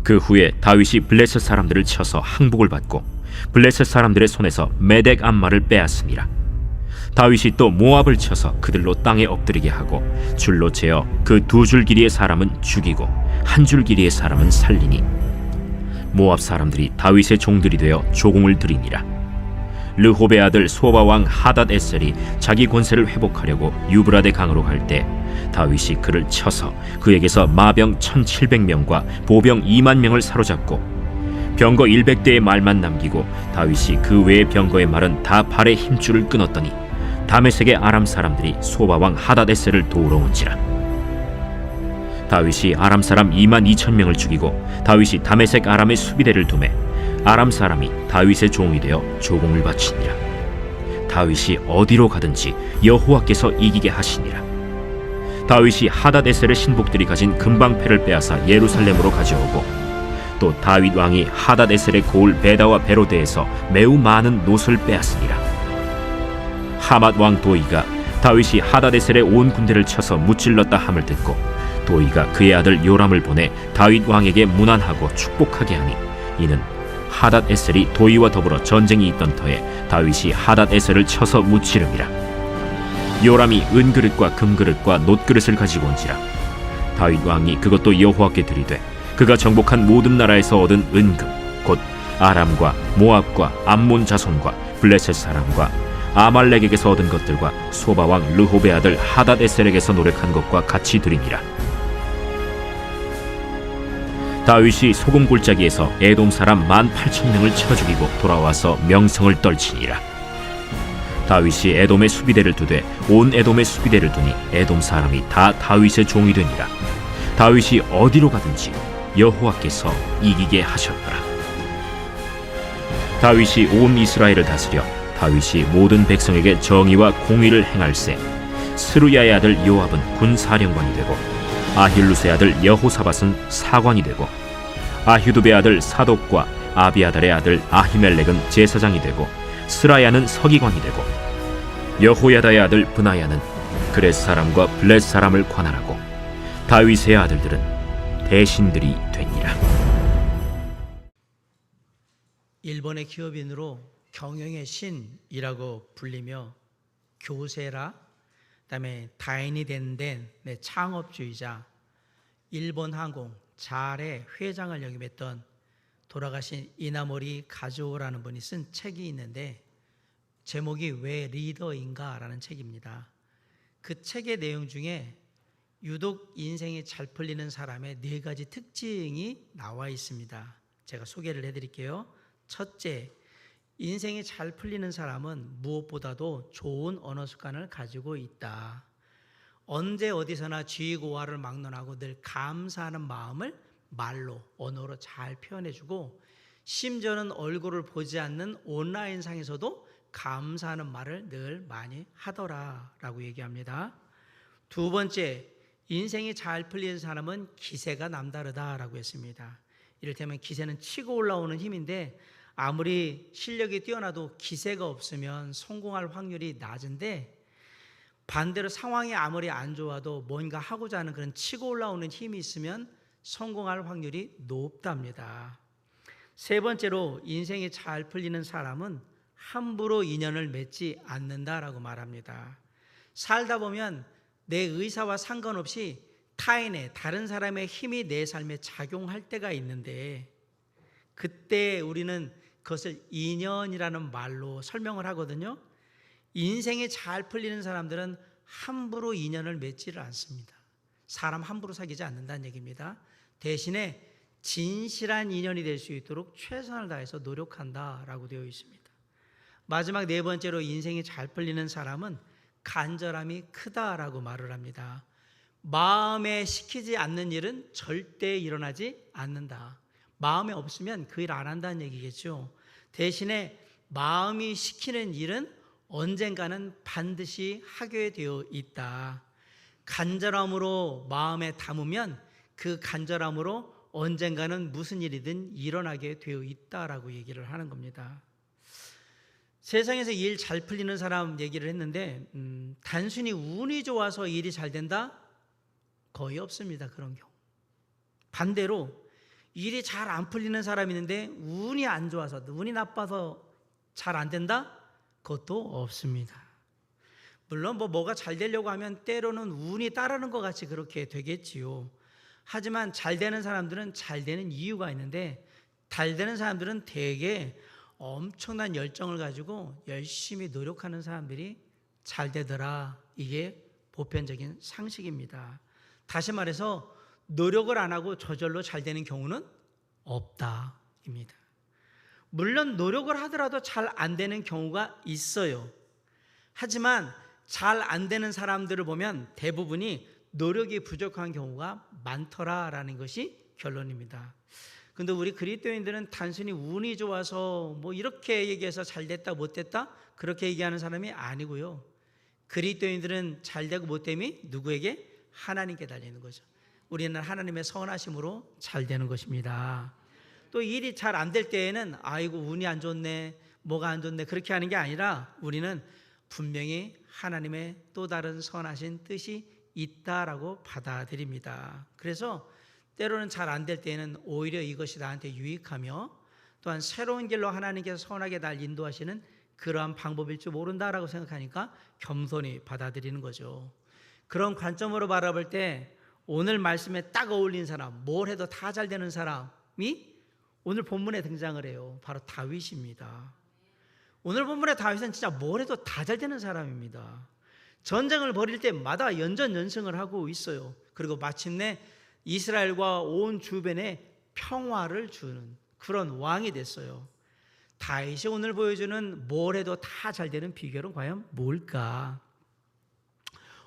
그 후에 다윗이 블레셋 사람들을 쳐서 항복을 받고 블레셋 사람들의 손에서 메덱 암마를 빼앗으니라. 다윗이 또 모압을 쳐서 그들로 땅에 엎드리게 하고 줄로 재어 그 두 줄 길이의 사람은 죽이고 한 줄 길이의 사람은 살리니 모압 사람들이 다윗의 종들이 되어 조공을 드리니라. 르홉의 아들 소바 왕 하닷 에셀이 자기 권세를 회복하려고 유브라데 강으로 갈 때 다윗이 그를 쳐서 그에게서 마병 1700명과 보병 2만 명을 사로잡고 병거 100대의 말만 남기고 다윗이 그 외의 병거의 말은 다 발의 힘줄을 끊었더니 다메섹의 아람 사람들이 소바 왕 하닷 에셀을 도우러 온지라. 다윗이 아람 사람 2만 2천 명을 죽이고 다윗이 다메섹 아람의 수비대를 두매 아람 사람이 다윗의 종이 되어 조공을 바치니라. 다윗이 어디로 가든지 여호와께서 이기게 하시니라. 다윗이 하닷 에셀의 신복들이 가진 금방패를 빼앗아 예루살렘으로 가져오고 또 다윗 왕이 하닷 에셀의 고을 베다와 베로데에서 매우 많은 놋을 빼앗으니라. 하맛 왕 도이가 다윗이 하닷 에셀의 온 군대를 쳐서 무찔렀다 함을 듣고 도이가 그의 아들 요람을 보내 다윗 왕에게 문안하고 축복하게 하니 이는 하닷 에셀이 도이와 더불어 전쟁이 있던 터에 다윗이 하닷 에셀을 쳐서 무찌름이라. 요람이 은그릇과 금그릇과 놋그릇을 가지고 온지라. 다윗 왕이 그것도 여호와께 드리되 그가 정복한 모든 나라에서 얻은 은금 곧 아람과 모압과 암몬 자손과 블레셋 사람과 아말렉에게서 얻은 것들과 소바 왕 르홉의 아들 하닷 에셀에게서 노력한 것과 같이 드리니라. 다윗이 소금 골짜기에서 에돔 사람 18,000명을 쳐 죽이고 돌아와서 명성을 떨치니라. 다윗이 에돔의 수비대를 두되 온 에돔의 수비대를 두니 에돔 사람이 다 다윗의 종이 되니라. 다윗이 어디로 가든지 여호와께서 이기게 하셨더라. 다윗이 온 이스라엘을 다스려 다윗이 모든 백성에게 정의와 공의를 행할세 스루야의 아들 요압은 군사령관이 되고 아힐루스의 아들 여호사밧은 사관이 되고 아휴두베의 아들 사독과 아비아달의 아들 아히멜렉은 제사장이 되고 스라야는 서기관이 되고 여호야다의 아들 브나야는 그렛 사람과 블렛 사람을 관할하고 다윗의 아들들은 대신들이 되니라. 일본의 기업인으로 경영의 신이라고 불리며 교세라, 그다음에 다인이 된 창업주의자, 일본 항공 잘의 회장을 역임했던 돌아가신 이나모리 가즈오라는 분이 쓴 책이 있는데 제목이 왜 리더인가 라는 책입니다. 그 책의 내용 중에 유독 인생이 잘 풀리는 사람의 4가지 특징이 나와 있습니다. 제가 소개를 해드릴게요. 첫째, 인생이 잘 풀리는 사람은 무엇보다도 좋은 언어 습관을 가지고 있다. 언제 어디서나 지위고하를 막론하고 늘 감사하는 마음을 말로, 언어로 잘 표현해주고 심지어는 얼굴을 보지 않는 온라인상에서도 감사하는 말을 늘 많이 하더라라고 얘기합니다. 두 번째, 인생이 잘 풀리는 사람은 기세가 남다르다라고 했습니다. 이를테면 기세는 치고 올라오는 힘인데 아무리 실력이 뛰어나도 기세가 없으면 성공할 확률이 낮은데 반대로 상황이 아무리 안 좋아도 뭔가 하고자 하는 그런 치고 올라오는 힘이 있으면 성공할 확률이 높답니다. 세 번째로 인생이 잘 풀리는 사람은 함부로 인연을 맺지 않는다라고 말합니다. 살다 보면 내 의사와 상관없이 타인의 다른 사람의 힘이 내 삶에 작용할 때가 있는데 그때 우리는 그것을 인연이라는 말로 설명을 하거든요. 인생이 잘 풀리는 사람들은 함부로 인연을 맺지를 않습니다. 사람 함부로 사귀지 않는다는 얘기입니다. 대신에 진실한 인연이 될 수 있도록 최선을 다해서 노력한다라고 되어 있습니다. 마지막 4번째로 인생이 잘 풀리는 사람은 간절함이 크다라고 말을 합니다. 마음에 시키지 않는 일은 절대 일어나지 않는다. 마음에 없으면 그 일 안 한다는 얘기겠죠. 대신에 마음이 시키는 일은 언젠가는 반드시 하게 되어 있다. 간절함으로 마음에 담으면 그 간절함으로 언젠가는 무슨 일이든 일어나게 되어 있다라고 얘기를 하는 겁니다. 세상에서 일 잘 풀리는 사람 얘기를 했는데 단순히 운이 좋아서 일이 잘 된다? 거의 없습니다. 그런 경우. 반대로 일이 잘 안 풀리는 사람이 있는데 운이 안 좋아서, 운이 나빠서 잘 안 된다? 그것도 없습니다. 물론 뭐가 잘 되려고 하면 때로는 운이 따르는 것 같이 그렇게 되겠지요. 하지만 잘 되는 사람들은 잘 되는 이유가 있는데, 잘 되는 사람들은 대개 엄청난 열정을 가지고 열심히 노력하는 사람들이 잘 되더라. 이게 보편적인 상식입니다. 다시 말해서 노력을 안 하고 저절로 잘 되는 경우는 없다입니다. 물론 노력을 하더라도 잘 안 되는 경우가 있어요. 하지만 잘 안 되는 사람들을 보면 대부분이 노력이 부족한 경우가 많더라라는 것이 결론입니다. 근데 우리 그리스도인들은 단순히 운이 좋아서 뭐 이렇게 얘기해서 잘 됐다 못 됐다 그렇게 얘기하는 사람이 아니고요. 그리스도인들은 잘 되고 못 됨이 누구에게? 하나님께 달리는 거죠. 우리는 하나님의 선하심으로 잘 되는 것입니다. 또 일이 잘 안 될 때에는 아이고 운이 안 좋네, 뭐가 안 좋네 그렇게 하는 게 아니라 우리는 분명히 하나님의 또 다른 선하신 뜻이 있다라고 받아들입니다. 그래서 때로는 잘 안 될 때에는 오히려 이것이 나한테 유익하며 또한 새로운 길로 하나님께서 선하게 날 인도하시는 그러한 방법일 줄 모른다라고 생각하니까 겸손히 받아들이는 거죠. 그런 관점으로 바라볼 때 오늘 말씀에 딱 어울린 사람, 뭘 해도 다 잘 되는 사람이 오늘 본문에 등장을 해요. 바로 다윗입니다. 오늘 본문의 다윗은 진짜 뭘 해도 다 잘 되는 사람입니다. 전쟁을 벌일 때마다 연전연승을 하고 있어요. 그리고 마침내 이스라엘과 온 주변에 평화를 주는 그런 왕이 됐어요. 다윗이 오늘 보여주는 뭘 해도 다 잘 되는 비결은 과연 뭘까?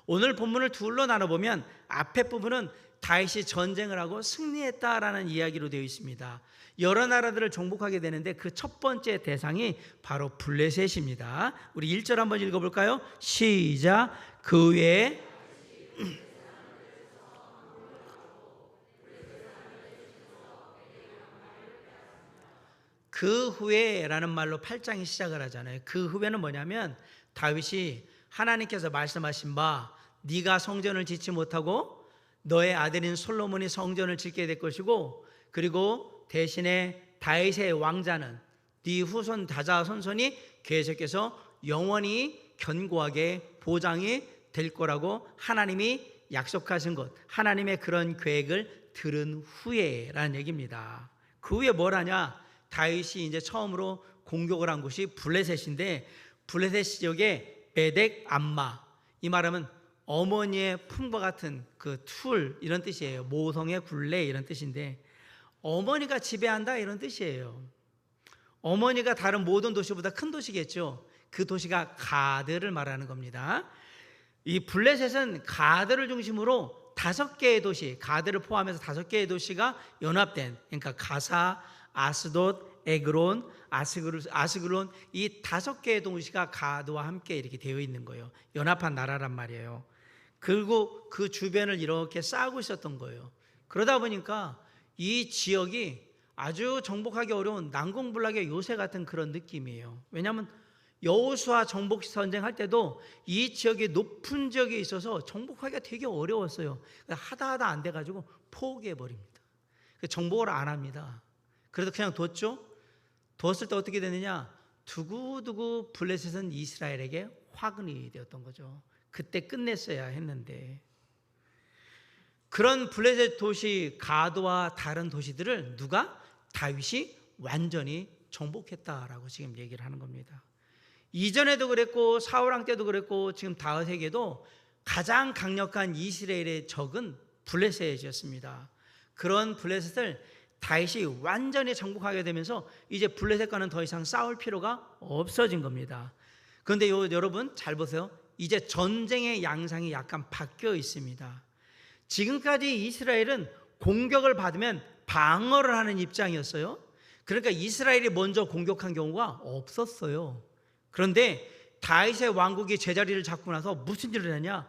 오늘 본문을 둘로 나눠보면 앞에 부분은 다윗이 전쟁을 하고 승리했다라는 이야기로 되어 있습니다. 여러 나라들을 정복하게 되는데 그 첫 번째 대상이 바로 블레셋입니다. 우리 1절 한번 읽어볼까요? 시작. 그 외에 그 후에라는 말로 8장이 시작을 하잖아요. 그 후에는 뭐냐면 다윗이 하나님께서 말씀하신 바 네가 성전을 짓지 못하고 너의 아들인 솔로몬이 성전을 짓게 될 것이고 그리고 대신에 다윗의 왕자는 네 후손 다자손손이 계속해서 영원히 견고하게 보장이 될 거라고 하나님이 약속하신 것, 하나님의 그런 계획을 들은 후에라는 얘기입니다. 그 후에 뭘 하냐? 다윗이 이제 처음으로 공격을 한 곳이 블레셋인데 블레셋 지역에 베덱 암마, 이 말하면 어머니의 품과 같은 그 툴 이런 뜻이에요. 모성의 굴레 이런 뜻인데 어머니가 지배한다 이런 뜻이에요. 어머니가 다른 모든 도시보다 큰 도시겠죠. 그 도시가 가드를 말하는 겁니다. 이 블레셋은 가드를 중심으로 5개의 도시, 가드를 포함해서 5개의 도시가 연합된, 그러니까 가사, 아스돗, 에그론, 아스글론 이 5개의 도시가 가드와 함께 이렇게 되어 있는 거예요. 연합한 나라란 말이에요. 그리고 그 주변을 이렇게 쌓고 있었던 거예요. 그러다 보니까 이 지역이 아주 정복하기 어려운 난공불락의 요새 같은 그런 느낌이에요. 왜냐하면 여호수아 정복 전쟁할 때도 이 지역이 높은 지역에 있어서 정복하기가 되게 어려웠어요. 하다 안 돼가지고 포기해버립니다. 정복을 안 합니다. 그래도 그냥 뒀죠. 뒀을 때 어떻게 되느냐? 두고두고 블레셋은 이스라엘에게 화근이 되었던 거죠. 그때 끝냈어야 했는데 그런 블레셋 도시 가드와 다른 도시들을 누가? 다윗이 완전히 정복했다라고 지금 얘기를 하는 겁니다. 이전에도 그랬고 사울왕 때도 그랬고 지금 다윗에게도 가장 강력한 이스라엘의 적은 블레셋이었습니다. 그런 블레셋을 다윗이 완전히 정복하게 되면서 이제 블레셋과는 더 이상 싸울 필요가 없어진 겁니다. 그런데 여러분 잘 보세요. 이제 전쟁의 양상이 약간 바뀌어 있습니다. 지금까지 이스라엘은 공격을 받으면 방어를 하는 입장이었어요. 그러니까 이스라엘이 먼저 공격한 경우가 없었어요. 그런데 다윗의 왕국이 제자리를 잡고 나서 무슨 일을 하냐?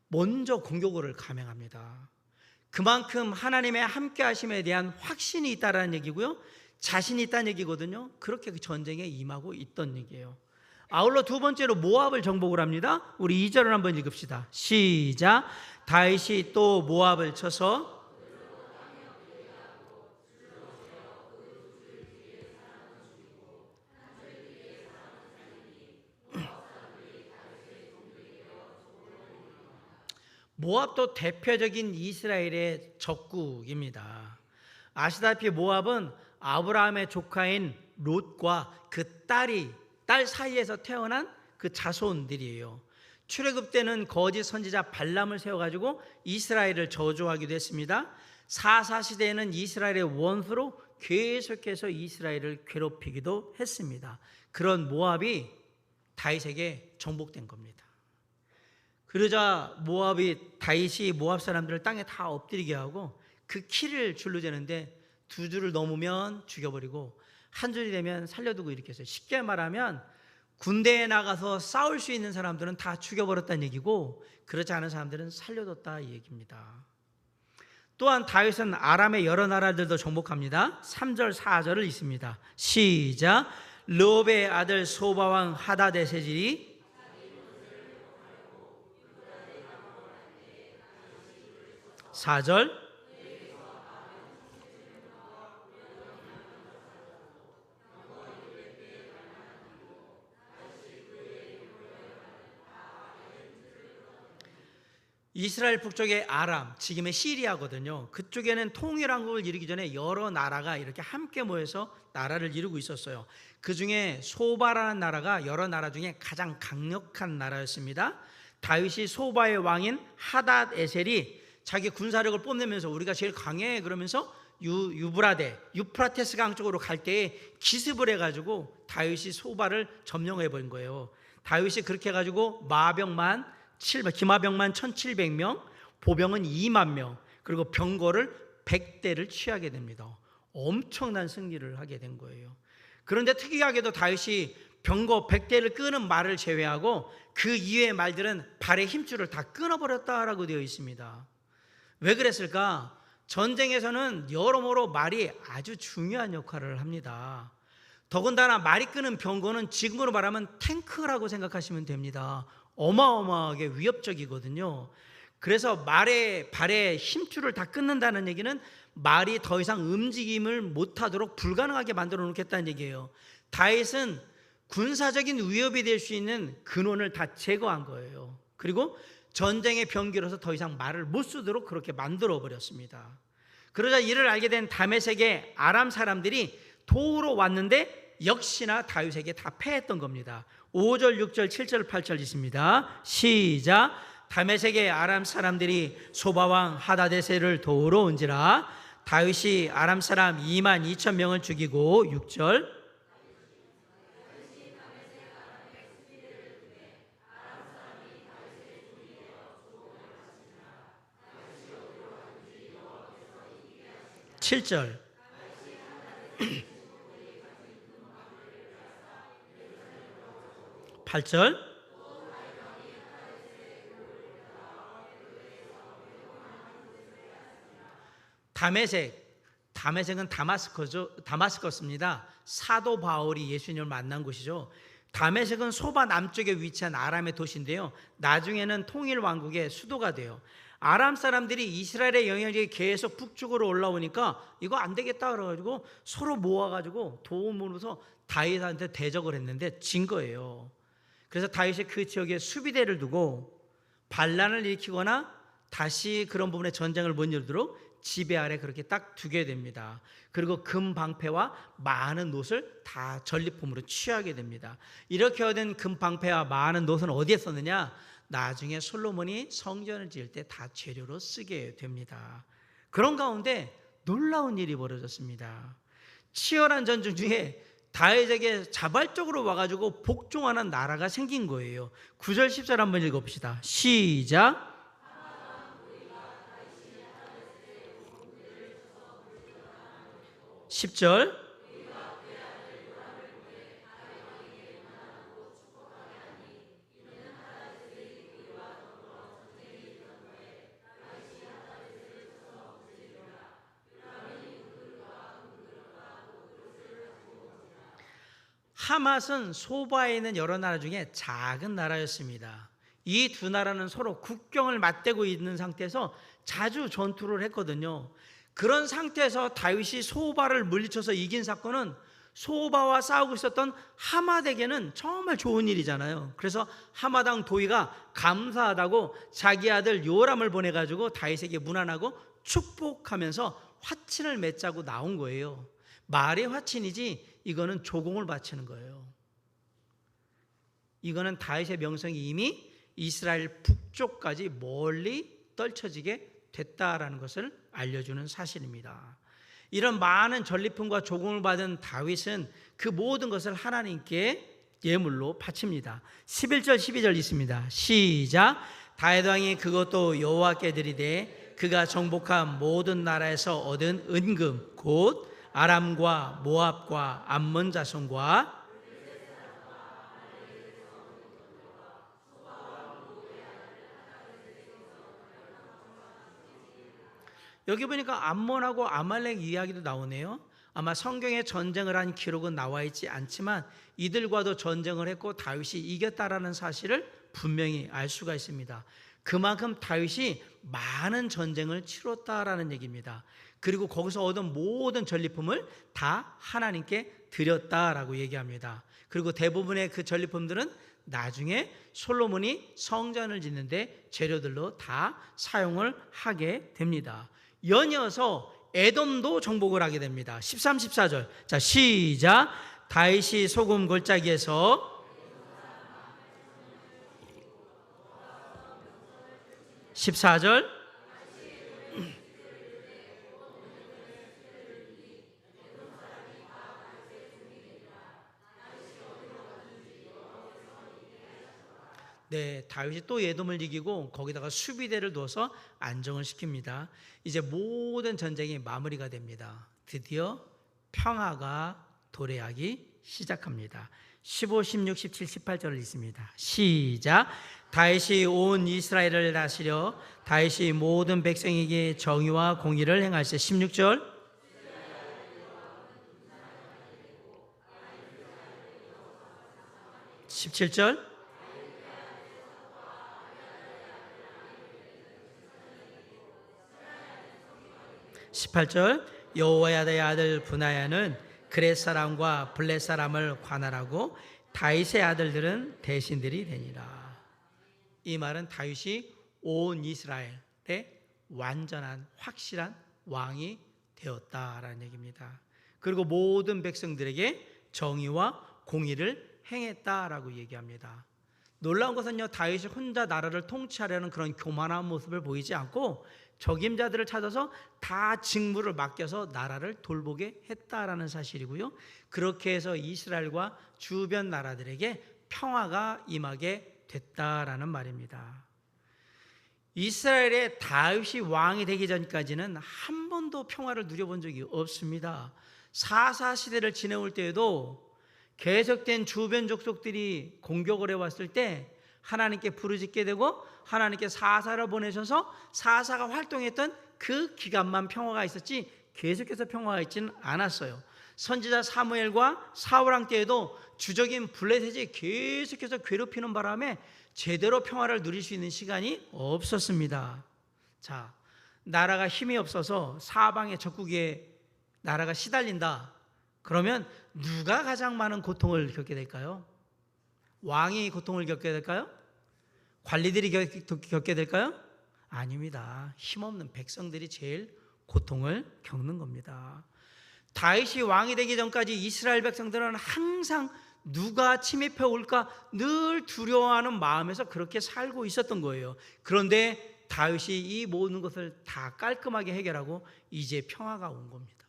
먼저 공격을 감행합니다. 그만큼 하나님의 함께 하심에 대한 확신이 있다라는 얘기고요. 자신이 있다는 얘기거든요. 그렇게 그 전쟁에 임하고 있던 얘기예요. 아울러 두 번째로 모압을 정복을 합니다. 우리 2절을 한번 읽읍시다. 시작. 다윗이 또 모압을 쳐서 모압도 대표적인 이스라엘의 적국입니다. 아시다시피 모압은 아브라함의 조카인 롯과 그 딸 사이에서 태어난 그 자손들이에요. 출애굽 때는 거짓 선지자 발람을 세워가지고 이스라엘을 저주하기도 했습니다. 사사 시대에는 이스라엘의 원수로 계속해서 이스라엘을 괴롭히기도 했습니다. 그런 모압이 다윗에게 정복된 겁니다. 그러자 다윗이 모압 사람들을 땅에 다 엎드리게 하고 그 키를 줄로 재는데 2줄을 넘으면 죽여버리고 1줄이 되면 살려두고 이렇게 했어요. 쉽게 말하면 군대에 나가서 싸울 수 있는 사람들은 다 죽여버렸다는 얘기고 그렇지 않은 사람들은 살려뒀다 이 얘기입니다. 또한 다윗은 아람의 여러 나라들도 정복합니다. 3절 4절을 읽습니다. 시작. 르홉의 아들 소바왕 하다데세질이 4절 이스라엘 북쪽의 아람, 지금의 시리아거든요. 그쪽에는 통일왕국을 이루기 전에 여러 나라가 이렇게 함께 모여서 나라를 이루고 있었어요. 그 중에 소바라는 나라가 여러 나라 중에 가장 강력한 나라였습니다. 다윗이 소바의 왕인 하닷에셀이 자기 군사력을 뽐내면서 우리가 제일 강해 그러면서 유프라테스 강 쪽으로 갈 때에 기습을 해가지고 다윗이 소바를 점령해 버린 거예요. 다윗이 그렇게 해가지고 기마병만 1700명, 보병은 2만 명, 그리고 병거를 100대를 취하게 됩니다. 엄청난 승리를 하게 된 거예요. 그런데 특이하게도 다윗이 병거 100대를 끄는 말을 제외하고 그 이외의 말들은 발의 힘줄을 다 끊어버렸다라고 되어 있습니다. 왜 그랬을까? 전쟁에서는 여러모로 말이 아주 중요한 역할을 합니다. 더군다나 말이 끄는 병거는 지금으로 말하면 탱크라고 생각하시면 됩니다. 어마어마하게 위협적이거든요. 그래서 발의 힘줄을 다 끊는다는 얘기는 말이 더 이상 움직임을 못하도록 불가능하게 만들어 놓겠다는 얘기예요. 다윗은 군사적인 위협이 될 수 있는 근원을 다 제거한 거예요. 그리고 전쟁의 병기로서 더 이상 말을 못 쓰도록 그렇게 만들어 버렸습니다. 그러자 이를 알게 된 다메섹의 아람 사람들이 도우러 왔는데 역시나 다윗에게 다 패했던 겁니다. 5절, 6절, 7절, 8절 있습니다. 시작. 다메섹의 아람 사람들이 소바왕 하다데셀을 도우러 온지라 다윗이 아람 사람 2만 2천 명을 죽이고 6절 (7절) 8절 다메섹은 다마스커스입니다. 사도 바울이 예수님을 만난 곳이죠. 다메섹은 소바 남쪽에 위치한 아람의 도시인데요, 나중에는 통일 왕국의 수도가 돼요. 아람 사람들이 이스라엘의 영향력이 계속 북쪽으로 올라오니까 이거 안 되겠다 그래가지고 서로 모아가지고 도움으로서 다윗한테 대적을 했는데 진 거예요. 그래서 다윗이 그 지역에 수비대를 두고 반란을 일으키거나 다시 그런 부분에 전쟁을 못 이루도록 지배 아래 그렇게 딱 두게 됩니다. 그리고 금방패와 많은 놋을 다 전리품으로 취하게 됩니다. 이렇게 얻은 금방패와 많은 놋은 어디에 썼느냐? 나중에 솔로몬이 성전을 지을 때 다 재료로 쓰게 됩니다. 그런 가운데 놀라운 일이 벌어졌습니다. 치열한 전쟁 중에 다윗에게 자발적으로 와가지고 복종하는 나라가 생긴 거예요. 9절 10절 한번 읽어봅시다. 시작. 10절 하맛은 소바에 있는 여러 나라 중에 작은 나라였습니다. 이 두 나라는 서로 국경을 맞대고 있는 상태에서 자주 전투를 했거든요. 그런 상태에서 다윗이 소바를 물리쳐서 이긴 사건은 소바와 싸우고 있었던 하맛에게는 정말 좋은 일이잖아요. 그래서 하맛 왕 도이가 감사하다고 자기 아들 요람을 보내가지고 다윗에게 문안하고 축복하면서 화친을 맺자고 나온 거예요. 말의 화친이지 이거는 조공을 바치는 거예요. 이거는 다윗의 명성이 이미 이스라엘 북쪽까지 멀리 떨쳐지게 됐다라는 것을 알려주는 사실입니다. 이런 많은 전리품과 조공을 받은 다윗은 그 모든 것을 하나님께 예물로 바칩니다. 11절 12절 있습니다. 시작. 다윗 왕이 그것도 여호와께 드리되 그가 정복한 모든 나라에서 얻은 은금 곧 아람과 모압과 암몬 자손과 여기 보니까 암몬하고 아말렉 이야기도 나오네요. 아마 성경에 전쟁을 한 기록은 나와 있지 않지만 이들과도 전쟁을 했고 다윗이 이겼다라는 사실을 분명히 알 수가 있습니다. 그만큼 다윗이 많은 전쟁을 치렀다라는 얘기입니다. 그리고 거기서 얻은 모든 전리품을 다 하나님께 드렸다라고 얘기합니다. 그리고 대부분의 그 전리품들은 나중에 솔로몬이 성전을 짓는데 재료들로 다 사용을 하게 됩니다. 연이어서 에돔도 정복을 하게 됩니다. 13, 14절. 자, 시작. 다윗이 소금 골짜기에서 14절. 네, 다윗이 또 에돔을 이기고 거기다가 수비대를 둬서 안정을 시킵니다. 이제 모든 전쟁이 마무리가 됩니다. 드디어 평화가 도래하기 시작합니다. 15, 16, 17, 18절을 읽습니다. 시작. 다윗이 온 이스라엘을 다스려 다윗이 모든 백성에게 정의와 공의를 행할세. 16절. 17절. 18절. 여호야다의 아들 브나야는 그렛 사람과 블렛 사람을 관할하고 다윗의 아들들은 대신들이 되니라. 이 말은 다윗이 온 이스라엘의 완전한 확실한 왕이 되었다라는 얘기입니다. 그리고 모든 백성들에게 정의와 공의를 행했다라고 얘기합니다. 놀라운 것은요, 다윗이 혼자 나라를 통치하려는 그런 교만한 모습을 보이지 않고 적임자들을 찾아서 다 직무를 맡겨서 나라를 돌보게 했다라는 사실이고요. 그렇게 해서 이스라엘과 주변 나라들에게 평화가 임하게 됐다라는 말입니다. 이스라엘의 다윗이 왕이 되기 전까지는 한 번도 평화를 누려본 적이 없습니다. 사사 시대를 지내올 때에도 계속된 주변 족속들이 공격을 해왔을 때 하나님께 부르짖게 되고 하나님께 사사를 보내셔서 사사가 활동했던 그 기간만 평화가 있었지 계속해서 평화가 있지는 않았어요. 선지자 사무엘과 사울왕 때에도 주적인 블레셋이 계속해서 괴롭히는 바람에 제대로 평화를 누릴 수 있는 시간이 없었습니다. 자, 나라가 힘이 없어서 사방의 적국에 나라가 시달린다. 그러면 누가 가장 많은 고통을 겪게 될까요? 왕이 고통을 겪게 될까요? 관리들이 겪게 될까요? 아닙니다. 힘없는 백성들이 제일 고통을 겪는 겁니다. 다윗이 왕이 되기 전까지 이스라엘 백성들은 항상 누가 침입해 올까 늘 두려워하는 마음에서 그렇게 살고 있었던 거예요. 그런데 다윗이 이 모든 것을 다 깔끔하게 해결하고 이제 평화가 온 겁니다.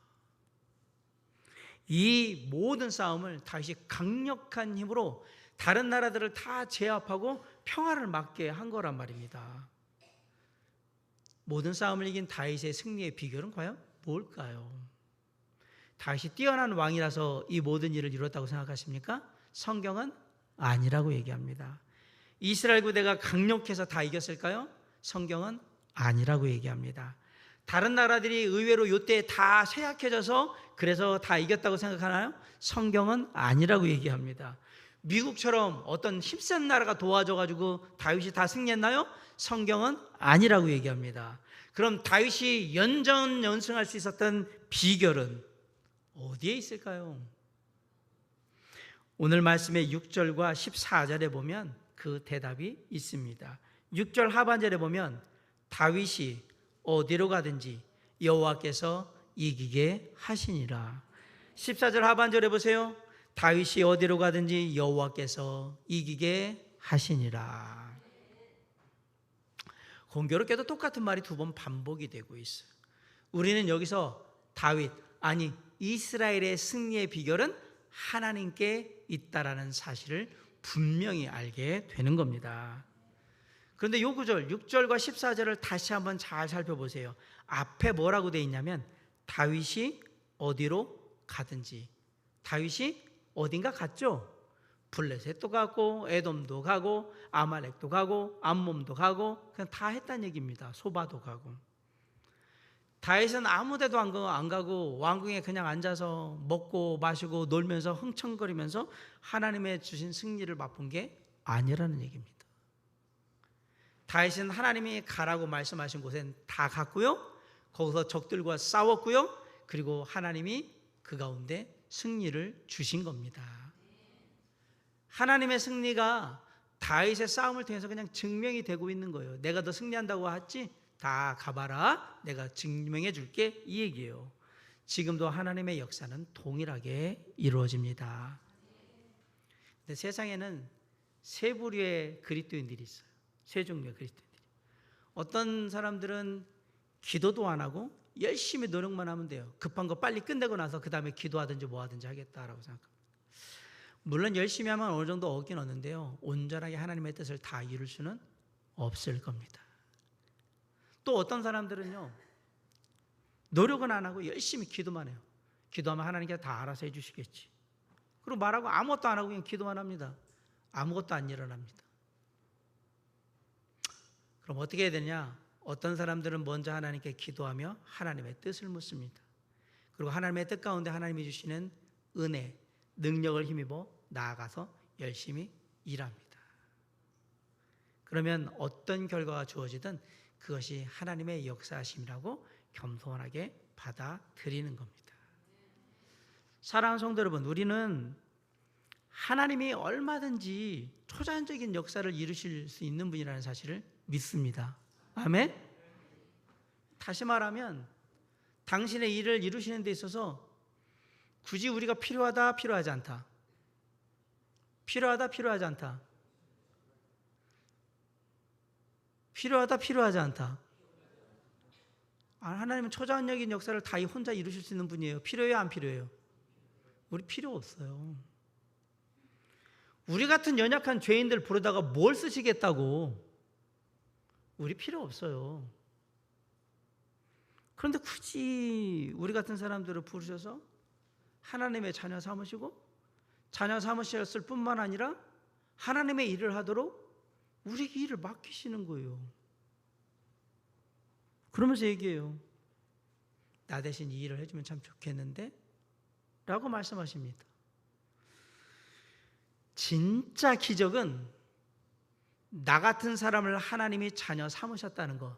이 모든 싸움을 다윗이 강력한 힘으로 다른 나라들을 다 제압하고 평화를 맞게 한 거란 말입니다. 모든 싸움을 이긴 다윗의 승리의 비결은 과연 뭘까요? 다윗이 뛰어난 왕이라서 이 모든 일을 이뤘다고 생각하십니까? 성경은 아니라고 얘기합니다. 이스라엘 부대가 강력해서 다 이겼을까요? 성경은 아니라고 얘기합니다. 다른 나라들이 의외로 이때 다 쇠약해져서 그래서 다 이겼다고 생각하나요? 성경은 아니라고 얘기합니다. 미국처럼 어떤 힘센 나라가 도와줘가지고 다윗이 다 승리했나요? 성경은 아니라고 얘기합니다. 그럼 다윗이 연전연승할 수 있었던 비결은 어디에 있을까요? 오늘 말씀의 6절과 14절에 보면 그 대답이 있습니다. 6절 하반절에 보면 다윗이 어디로 가든지 여호와께서 이기게 하시니라. 14절 하반절에 보세요. 다윗이 어디로 가든지 여호와께서 이기게 하시니라. 공교롭게도 똑같은 말이 두 번 반복이 되고 있어요. 우리는 여기서 다윗, 아니 이스라엘의 승리의 비결은 하나님께 있다라는 사실을 분명히 알게 되는 겁니다. 그런데 요 구절 6절과 14절을 다시 한번 잘 살펴보세요. 앞에 뭐라고 되어 있냐면 다윗이 어디로 가든지. 다윗이 어딘가 갔죠. 블레셋도 가고 에돔도 가고 아말렉도 가고 암몬도 가고 그냥 다 했다는 얘기입니다. 소바도 가고. 다윗은 아무 데도 안 가고 왕궁에 그냥 앉아서 먹고 마시고 놀면서 흥청거리면서 하나님의 주신 승리를 맛본 게 아니라는 얘기입니다. 다윗은 하나님이 가라고 말씀하신 곳엔 다 갔고요. 거기서 적들과 싸웠고요. 그리고 하나님이 그 가운데 승리를 주신 겁니다. 하나님의 승리가 다윗의 싸움을 통해서 그냥 증명이 되고 있는 거예요. 내가 더 승리한다고 했지? 다 가봐라. 내가 증명해 줄게. 이 얘기예요. 지금도 하나님의 역사는 동일하게 이루어집니다. 근데 세상에는 세 부류의 그리스도인들이 있어요. 세 종류의 그리스도인들이. 어떤 사람들은 기도도 안 하고 열심히 노력만 하면 돼요. 급한 거 빨리 끝내고 나서 그 다음에 기도하든지 뭐 하든지 하겠다라고 생각합니다. 물론 열심히 하면 어느 정도 얻긴 얻는데요, 온전하게 하나님의 뜻을 다 이룰 수는 없을 겁니다. 또 어떤 사람들은요, 노력은 안 하고 열심히 기도만 해요. 기도하면 하나님께서 다 알아서 해주시겠지. 그리고 말하고 아무것도 안 하고 그냥 기도만 합니다. 아무것도 안 일어납니다. 그럼 어떻게 해야 되냐? 어떤 사람들은 먼저 하나님께 기도하며 하나님의 뜻을 묻습니다. 그리고 하나님의 뜻 가운데 하나님이 주시는 은혜, 능력을 힘입어 나아가서 열심히 일합니다. 그러면 어떤 결과가 주어지든 그것이 하나님의 역사하심이라고 겸손하게 받아들이는 겁니다. 사랑하는 성도 여러분, 우리는 하나님이 얼마든지 초자연적인 역사를 이루실 수 있는 분이라는 사실을 믿습니다. 아멘? 다시 말하면 당신의 일을 이루시는 데 있어서 굳이 우리가 필요하다, 필요하지 않다. 필요하다, 필요하지 않다. 필요하다, 필요하지 않다. 하나님은 초자연적인 역사를 다 혼자 이루실 수 있는 분이에요. 필요해요, 안 필요해요? 우리 필요 없어요. 우리 같은 연약한 죄인들 부르다가 뭘 쓰시겠다고? 우리 필요 없어요. 그런데 굳이 우리 같은 사람들을 부르셔서 하나님의 자녀 삼으시고 자녀 삼으셨을 뿐만 아니라 하나님의 일을 하도록 우리에게 일을 맡기시는 거예요. 그러면서 얘기해요. 나 대신 이 일을 해주면 참 좋겠는데? 라고 말씀하십니다. 진짜 기적은 나 같은 사람을 하나님이 자녀 삼으셨다는 것,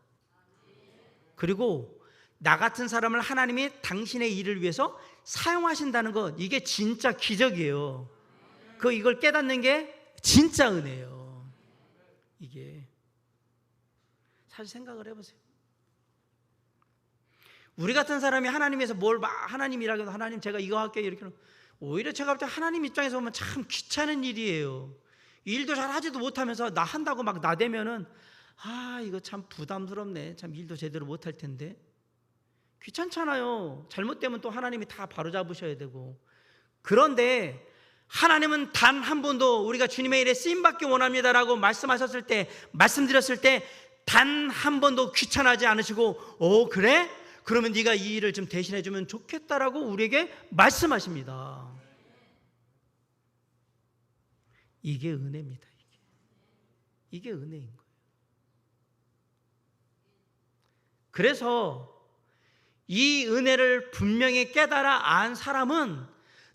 그리고 나 같은 사람을 하나님이 당신의 일을 위해서 사용하신다는 것, 이게 진짜 기적이에요. 이걸 깨닫는 게 진짜 은혜예요. 이게 사실 생각을 해보세요. 우리 같은 사람이 하나님에서 하나님이라고 해도 하나님 제가 이거 할게요 이렇게 하면 오히려 제가 볼 때 하나님 입장에서 보면 참 귀찮은 일이에요. 일도 잘 하지도 못하면서 나 한다고 막 나대면은 이거 참 부담스럽네. 참 일도 제대로 못할 텐데. 귀찮잖아요. 잘못되면 또 하나님이 다 바로잡으셔야 되고. 그런데 하나님은 단 한 번도 우리가 주님의 일에 쓰임받기 원합니다라고 말씀하셨을 때, 말씀드렸을 때 단 한 번도 귀찮아하지 않으시고 그래? 그러면 네가 이 일을 좀 대신해 주면 좋겠다라고 우리에게 말씀하십니다. 이게 은혜입니다. 이게 은혜인 거예요. 그래서 이 은혜를 분명히 깨달아 안 사람은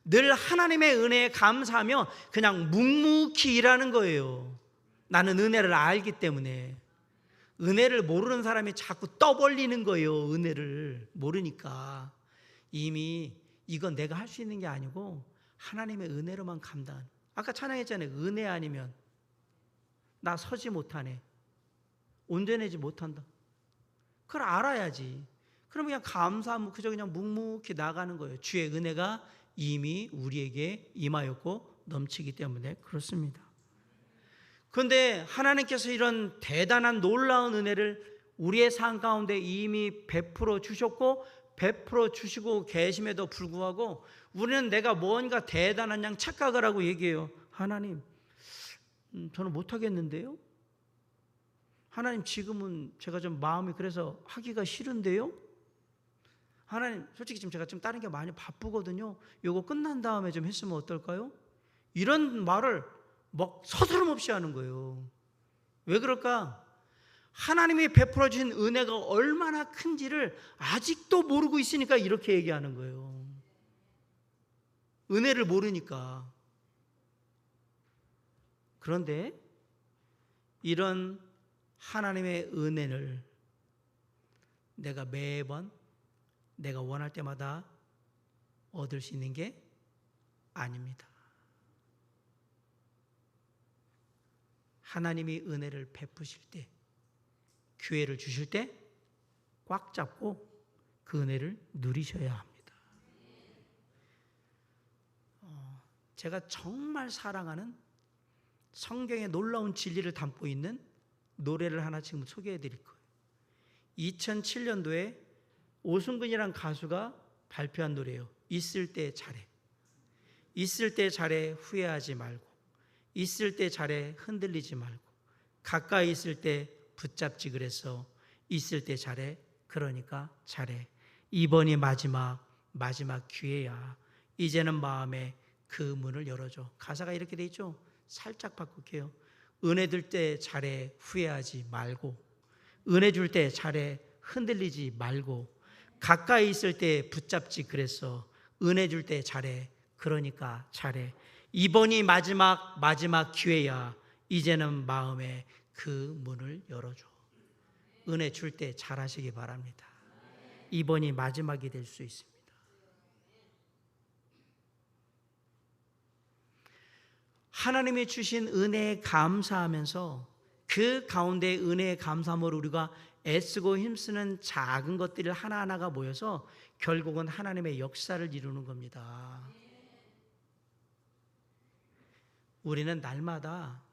늘 하나님의 은혜에 감사하며 그냥 묵묵히 일하는 거예요. 나는 은혜를 알기 때문에. 은혜를 모르는 사람이 자꾸 떠벌리는 거예요. 은혜를 모르니까. 이미 이건 내가 할 수 있는 게 아니고 하나님의 은혜로만 감당. 아까 찬양했잖아요. 은혜 아니면 나 서지 못하네, 온전해지 못한다. 그걸 알아야지. 그럼 그냥 감사하면 그저 그냥 묵묵히 나가는 거예요. 주의 은혜가 이미 우리에게 임하였고 넘치기 때문에 그렇습니다. 그런데 하나님께서 이런 대단한 놀라운 은혜를 우리의 삶 가운데 이미 베풀어 주셨고 베풀어 주시고 계심에도 불구하고 우리는 내가 뭔가 대단한 양 착각을 하고 얘기해요. 하나님, 저는 못하겠는데요? 하나님, 지금은 제가 좀 마음이 그래서 하기가 싫은데요? 하나님, 솔직히 지금 제가 좀 다른 게 많이 바쁘거든요. 요거 끝난 다음에 좀 했으면 어떨까요? 이런 말을 막 서스럼 없이 하는 거예요. 왜 그럴까? 하나님이 베풀어 주신 은혜가 얼마나 큰지를 아직도 모르고 있으니까 이렇게 얘기하는 거예요. 은혜를 모르니까. 그런데 이런 하나님의 은혜를 내가 매번 내가 원할 때마다 얻을 수 있는 게 아닙니다. 하나님이 은혜를 베푸실 때, 기회를 주실 때 꽉 잡고 그 은혜를 누리셔야 합니다. 제가 정말 사랑하는 성경의 놀라운 진리를 담고 있는 노래를 하나 지금 소개해 드릴 거예요. 2007년도에 오승근이라는 가수가 발표한 노래예요. 있을 때 잘해. 있을 때 잘해, 후회하지 말고. 있을 때 잘해, 흔들리지 말고. 가까이 있을 때 붙잡지 그랬어. 있을 때 잘해, 그러니까 잘해. 이번이 마지막 기회야. 이제는 마음에 그 문을 열어줘. 가사가 이렇게 돼 있죠? 살짝 바꿀게요. 은혜 줄 때 잘해, 후회하지 말고. 은혜 줄 때 잘해, 흔들리지 말고. 가까이 있을 때 붙잡지 그랬어. 은혜 줄 때 잘해, 그러니까 잘해. 이번이 마지막 기회야. 이제는 마음에 그 문을 열어줘. 은혜 줄 때 잘하시기 바랍니다. 이번이 마지막이 될 수 있습니다. 하나님이 주신 은혜에 감사하면서 그 가운데 은혜의 감사함으로 우리가 애쓰고 힘쓰는 작은 것들 하나하나가 모여서 결국은 하나님의 역사를 이루는 겁니다. 우리는 날마다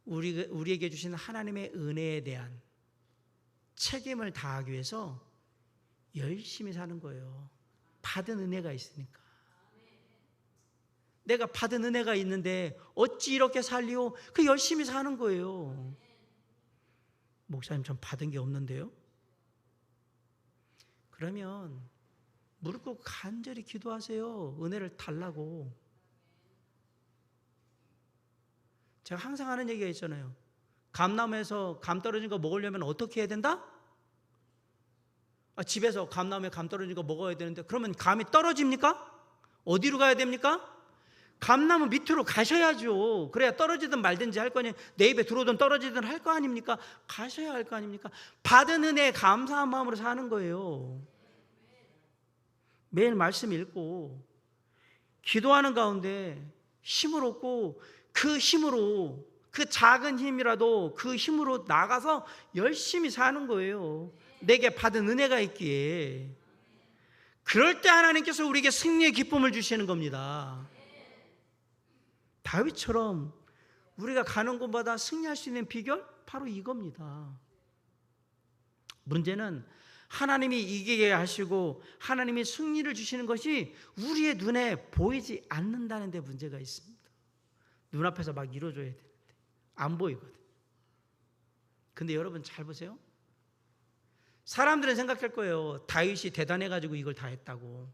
우리에게 주신 하나님의 은혜에 대한 책임을 다하기 위해서 열심히 사는 거예요. 받은 은혜가 있으니까. 내가 받은 은혜가 있는데 어찌 이렇게 살리오? 그 열심히 사는 거예요. 목사님, 전 받은 게 없는데요? 그러면 무릎 꿇고 간절히 기도하세요. 은혜를 달라고. 제가 항상 하는 얘기가 있잖아요. 감나무에서 감 떨어진 거 먹으려면 어떻게 해야 된다? 집에서 감나무에 감 떨어진 거 먹어야 되는데 그러면 감이 떨어집니까? 어디로 가야 됩니까? 감나무 밑으로 가셔야죠. 그래야 떨어지든 말든지 할 거니, 내 입에 들어오든 떨어지든 할 거 아닙니까? 가셔야 할 거 아닙니까? 받은 은혜에 감사한 마음으로 사는 거예요. 매일 말씀 읽고 기도하는 가운데 힘을 얻고 그 힘으로, 그 작은 힘이라도 그 힘으로 나가서 열심히 사는 거예요. 내게 받은 은혜가 있기에. 그럴 때 하나님께서 우리에게 승리의 기쁨을 주시는 겁니다. 다윗처럼 우리가 가는 곳마다 승리할 수 있는 비결? 바로 이겁니다. 문제는 하나님이 이기게 하시고 하나님이 승리를 주시는 것이 우리의 눈에 보이지 않는다는 데 문제가 있습니다. 눈앞에서 막 이루어져야 되는데 안 보이거든. 근데 여러분 잘 보세요. 사람들은 생각할 거예요. 다윗이 대단해가지고 이걸 다 했다고.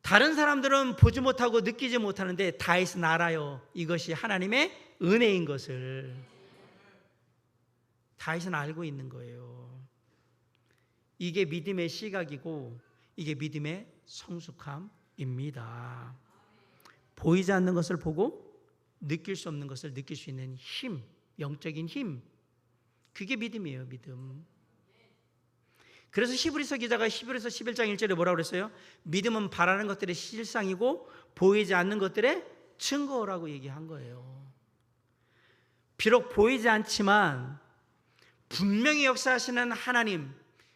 다른 사람들은 보지 못하고 느끼지 못하는데 다윗은 알아요. 이것이 하나님의 은혜인 것을. 다윗은 알고 있는 거예요. 이게 믿음의 시각이고 이게 믿음의 성숙함입니다. 보이지 않는 것을 보고 느낄 수 없는 것을 느낄 수 있는 힘, 영적인 힘. 그게 믿음이에요, 믿음. 그래서 히브리서 기자가 히브리서 11장 1절에 뭐라고 그랬어요? 믿음은 바라는 것들의 실상이고 보이지 않는 것들의 증거라고 얘기한 거예요. 비록 보이지 않지만 분명히 역사하시는 하나님,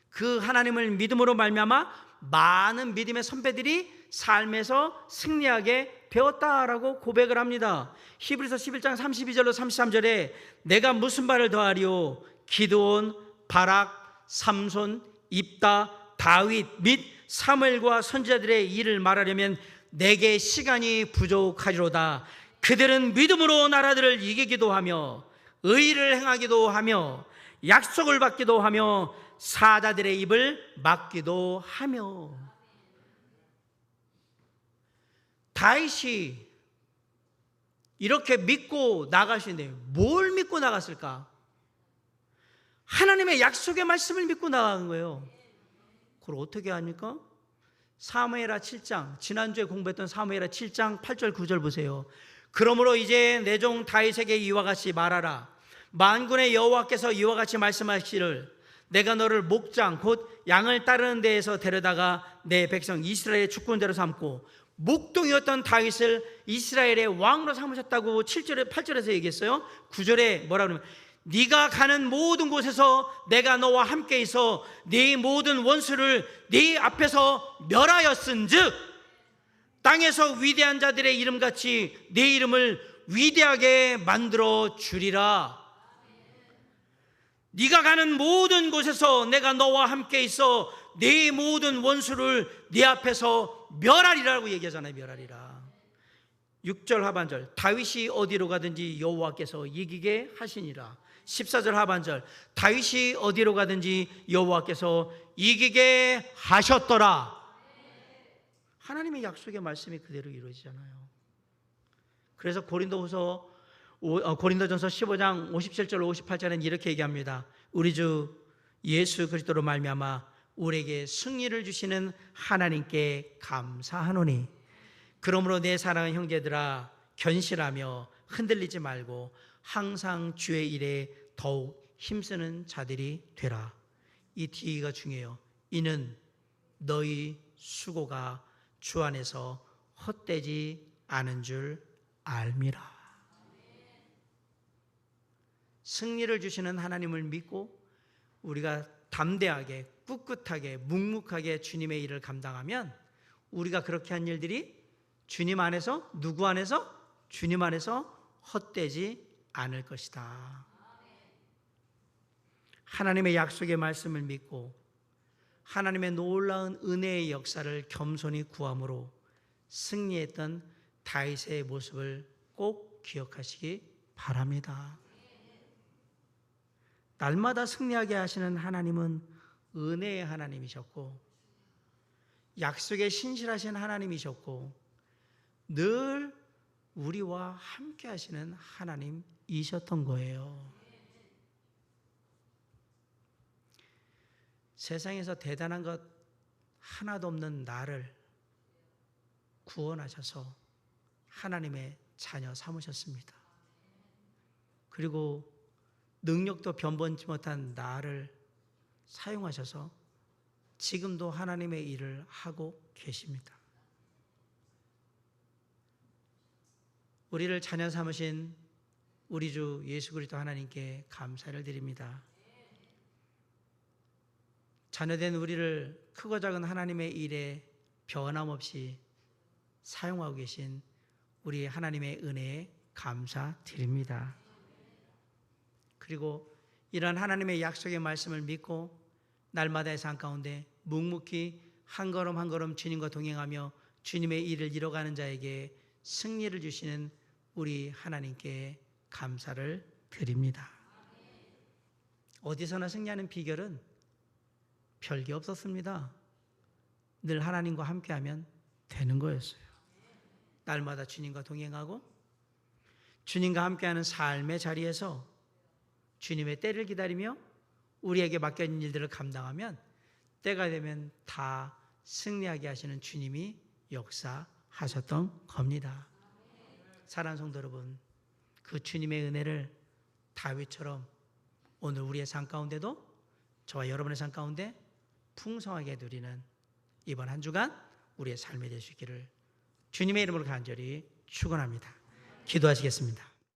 그 하나님을 믿음으로 말미암아 많은 믿음의 선배들이 삶에서 승리하게 되었다라고 고백을 합니다. 히브리서 11장 32절로 33절에 내가 무슨 말을 더하리요? 기드온, 바락, 삼손, 입다, 다윗 및 사무엘과 선지자들의 일을 말하려면 내게 시간이 부족하리로다. 그들은 믿음으로 나라들을 이기기도 하며 의를 행하기도 하며 약속을 받기도 하며 사자들의 입을 막기도 하며. 다윗이 이렇게 믿고 나가시는데 뭘 믿고 나갔을까? 하나님의 약속의 말씀을 믿고 나간 거예요. 그걸 어떻게 합니까? 사무엘하 7장, 지난주에 공부했던 사무엘하 7장 8절 9절 보세요. 그러므로 이제 내 종 다윗에게 이와 같이 말하라. 만군의 여호와께서 이와 같이 말씀하시기를 내가 너를 목장 곧 양을 따르는 데에서 데려다가 내 백성 이스라엘의 주권자로 삼고 목동이었던 다윗을 이스라엘의 왕으로 삼으셨다고 7절에 8절에서 얘기했어요. 9절에 뭐라 그러면 네가 가는 모든 곳에서 내가 너와 함께 있어 네 모든 원수를 네 앞에서 멸하였은즉 땅에서 위대한 자들의 이름같이 네 이름을 위대하게 만들어 주리라. 네가 가는 모든 곳에서 내가 너와 함께 있어 네 모든 원수를 네 앞에서 멸하리라고 얘기하잖아요. 멸하리라. 6절 하반절 다윗이 어디로 가든지 여호와께서 이기게 하시니라. 14절 하반절 다윗이 어디로 가든지 여호와께서 이기게 하셨더라. 하나님의 약속의 말씀이 그대로 이루어지잖아요. 그래서 고린도전서 15장 57절 58절은 이렇게 얘기합니다. 우리 주 예수 그리스도로 말미암아 우리에게 승리를 주시는 하나님께 감사하노니 그러므로 내 사랑하는 형제들아 견실하며 흔들리지 말고 항상 주의 일에 더욱 힘쓰는 자들이 되라. 이 뒤가 중요해요. 이는 너희 수고가 주 안에서 헛되지 않은 줄 알미라. 승리를 주시는 하나님을 믿고 우리가 담대하게 꿋꿋하게 묵묵하게 주님의 일을 감당하면 우리가 그렇게 한 일들이 주님 안에서 누구 안에서? 주님 안에서 헛되지 않을 것이다. 하나님의 약속의 말씀을 믿고 하나님의 놀라운 은혜의 역사를 겸손히 구함으로 승리했던 다윗의 모습을 꼭 기억하시기 바랍니다. 날마다 승리하게 하시는 하나님은 은혜의 하나님이셨고 약속에 신실하신 하나님이셨고 늘 우리와 함께 하시는 하나님이셨던 거예요. 세상에서 대단한 것 하나도 없는 나를 구원하셔서 하나님의 자녀 삼으셨습니다. 그리고 능력도 변번치 못한 나를 사용하셔서 지금도 하나님의 일을 하고 계십니다. 우리를 자녀 삼으신 우리 주 예수 그리스도 하나님께 감사를 드립니다. 자녀된 우리를 크고 작은 하나님의 일에 변함없이 사용하고 계신 우리 하나님의 은혜에 감사드립니다. 그리고 이런 하나님의 약속의 말씀을 믿고 날마다의 삶 가운데 묵묵히 한 걸음 한 걸음 주님과 동행하며 주님의 일을 이뤄가는 자에게 승리를 주시는 우리 하나님께 감사를 드립니다. 어디서나 승리하는 비결은 별게 없었습니다. 늘 하나님과 함께하면 되는 거였어요. 날마다 주님과 동행하고 주님과 함께하는 삶의 자리에서 주님의 때를 기다리며 우리에게 맡겨진 일들을 감당하면 때가 되면 다 승리하게 하시는 주님이 역사하셨던 겁니다. 사랑하는 성도 여러분, 그 주님의 은혜를 다윗처럼 오늘 우리의 삶 가운데도 저와 여러분의 삶 가운데 풍성하게 누리는 이번 한 주간 우리의 삶이 될 수 있기를 주님의 이름으로 간절히 축원합니다. 기도하시겠습니다.